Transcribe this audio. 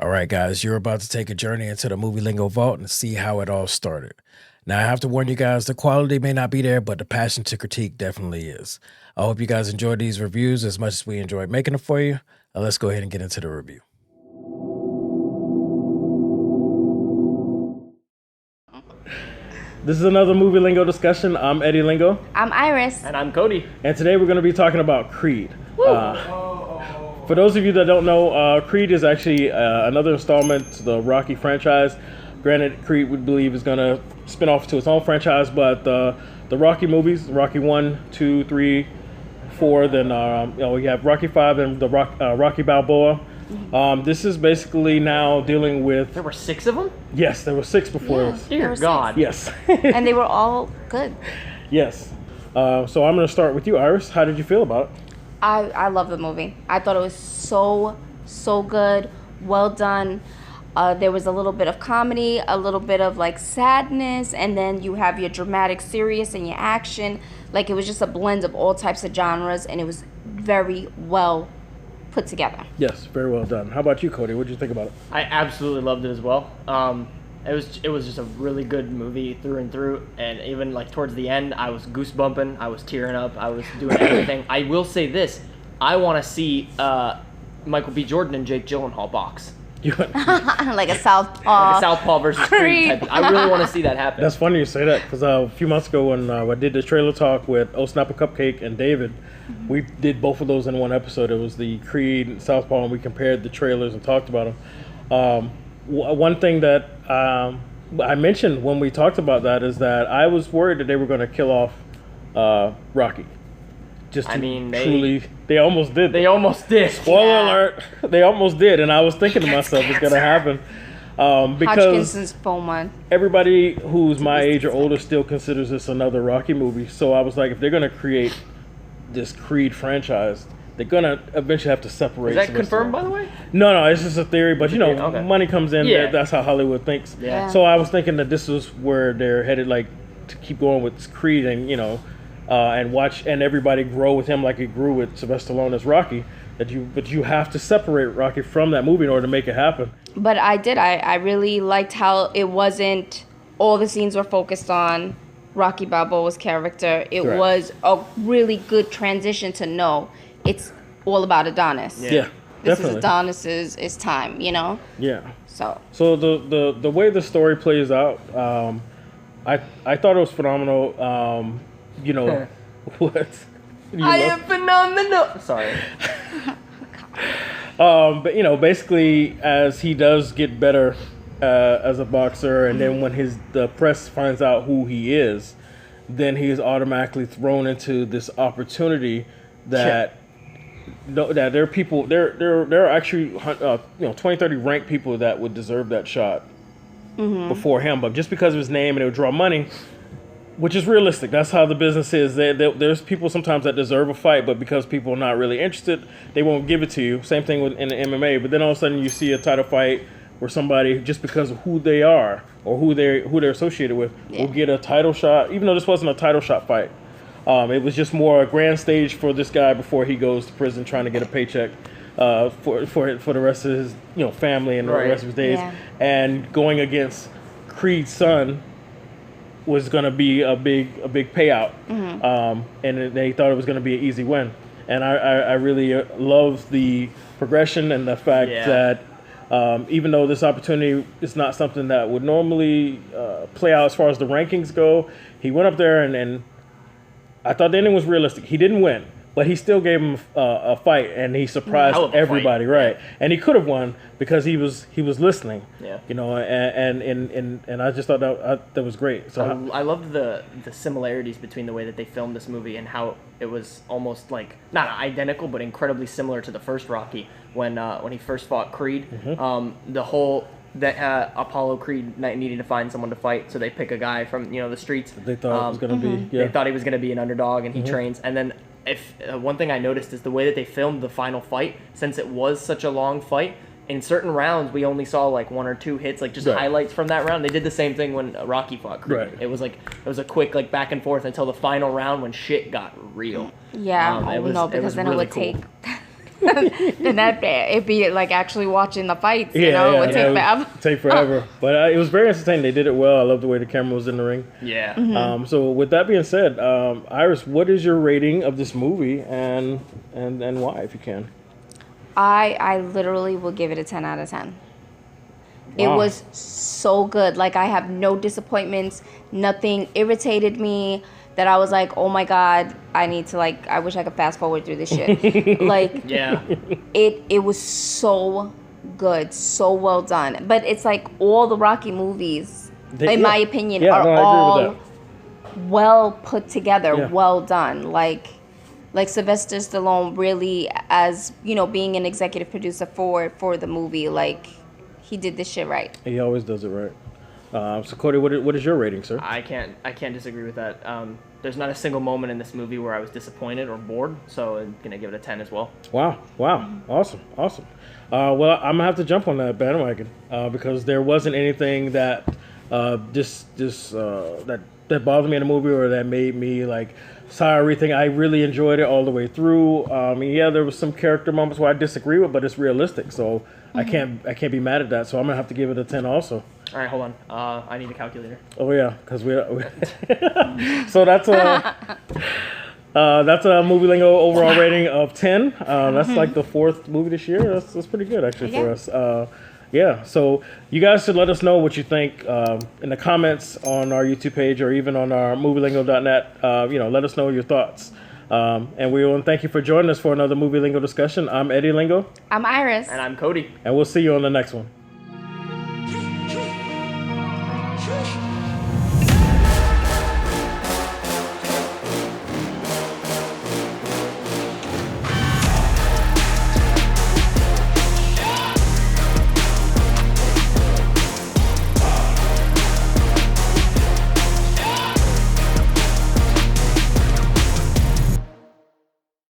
All right, guys, you're about to take a journey into the Movie Lingo vault and see how it all started. Now, I have to warn you guys, the quality may not be there, but the passion to critique definitely is. I hope you guys enjoyed these reviews as much as we enjoyed making them for you. Now, let's go ahead and get into the review. This is another Movie Lingo discussion. I'm Eddie Lingo. I'm Iris. And I'm Cody. And today we're going to be talking about Creed. For those of you that don't know, Creed is actually another installment to the Rocky franchise. Granted, Creed, we believe, is going to spin off to its own franchise, but the Rocky movies, Rocky 1, 2, 3, 4, then we have Rocky 5 and the Rocky Balboa. This is basically now dealing with... There were 6 of them? Yes, there were 6 before Yeah. this. Dear God. Yes. And they were all good. Yes. So I'm going to start with you, Iris. How did you feel about it? I love the movie. I thought it was so good. Well done. There was a little bit of comedy, a little bit of like sadness, and then you have your dramatic serious and your action. Like it was just a blend of all types of genres, and it was very well put together. Yes, very well done. How about you, Cody? What did you think about it? I absolutely loved it as well. It was just a really good movie through and through, and even like towards the end, I was goosebumping, I was tearing up, I was doing everything. I will say this: I want to see Michael B. Jordan and Jake Gyllenhaal box. Like a southpaw. Like a Southpaw versus Creed type. I really want to see that happen. That's funny you say that, because a few months ago when I did the trailer talk with Oh Snap a Cupcake and David, we did both of those in one episode. It was the Creed and Southpaw, and we compared the trailers and talked about them. One thing that I mentioned when we talked about that is that I was worried that they were going to kill off Rocky. They almost did. They almost did. Spoiler alert, they almost did, and I was thinking to myself, it's going to happen. Because Hodgkinson's Bowman. everybody who's my age or older still considers this another Rocky movie. So I was like, if they're going to create this Creed franchise, they're going to eventually have to separate. Is that confirmed, by the way? No, it's just a theory, but Okay. money comes in. Yeah. That's how Hollywood thinks. Yeah. So I was thinking that this was where they're headed, like to keep going with Creed and and watch and everybody grow with him like it grew with Sylvester Stallone as Rocky. But you have to separate Rocky from that movie in order to make it happen. But I really liked how it wasn't all the scenes were focused on Rocky Balboa's character. It Correct. was a really good transition to know it's all about Adonis. Yeah, This definitely. is Adonis's it's time, Yeah. So the way the story plays out, I thought it was phenomenal. What? I am phenomenal. Sorry. But basically, as he does get better as a boxer, and then when the press finds out who he is, then he is automatically thrown into this opportunity that that there are people there are actually 20, 30 ranked people that would deserve that shot before him, but just because of his name and it would draw money. Which is realistic. That's how the business is. There's people sometimes that deserve a fight, but because people are not really interested, they won't give it to you. Same thing in the MMA. But then all of a sudden you see a title fight where somebody, just because of who they are or who they're associated with, will get a title shot. Even though this wasn't a title shot fight, it was just more a grand stage for this guy before he goes to prison, trying to get a paycheck for the rest of his family and the rest of his days, and going against Creed's son was going to be a big payout, and they thought it was going to be an easy win. And I really love the progression and the fact that even though this opportunity is not something that would normally play out as far as the rankings go, he went up there and I thought the ending was realistic. He didn't win, but he still gave him a fight, and he surprised everybody, right? And he could have won because he was listening, and I just thought that was great. So I loved the similarities between the way that they filmed this movie and how it was almost like not identical, but incredibly similar to the first Rocky when he first fought Creed. The whole that Apollo Creed needing to find someone to fight, so they pick a guy from the streets. they thought it was going to be. Yeah. They thought he was going to be an underdog, and he trains. And then one thing I noticed is the way that they filmed the final fight, since it was such a long fight. In certain rounds, we only saw like 1 or 2 hits, like just highlights from that round. They did the same thing when Rocky fought Creed. Right. It was a quick like back and forth until the final round when shit got real. yeah, It was because then really it would cool. take then it'd be like actually watching the fights. You know, it would take forever. Take forever, but it was very entertaining. They did it well. I love the way the camera was in the ring. Yeah. So with that being said, Iris, what is your rating of this movie, and why, if you can? I literally will give it a 10 out of 10. It Wow. was so good. Like, I have no disappointments. Nothing irritated me that I was like, oh my God, I wish I could fast forward through this shit. Like, Yeah. it was so good, so well done. But it's like all the Rocky movies, in my opinion, are all well put together, well done. Like Sylvester Stallone really, as you know, being an executive producer for the movie, like, he did this shit right. He always does it right. So Cody, what is your rating, sir? I can't disagree with that. There's not a single moment in this movie where I was disappointed or bored, so I'm gonna give it a 10 as well. Wow, awesome. Well, I'm gonna have to jump on that bandwagon because there wasn't anything that that bothered me in the movie or that made me like sour everything. I really enjoyed it all the way through. There was some character moments where I disagree with, but it's realistic, so I can't be mad at that. So I'm gonna have to give it a 10 also. All right, hold on. I need a calculator. Oh yeah, because we so that's a Movie Lingo overall rating of 10. That's like the 4th movie this year. That's pretty good actually for us. So you guys should let us know what you think in the comments on our YouTube page or even on our movielingo.net. Let us know your thoughts. And we want to thank you for joining us for another Movie Lingo discussion. I'm Eddie Lingo. I'm Iris. And I'm Cody. And we'll see you on the next one.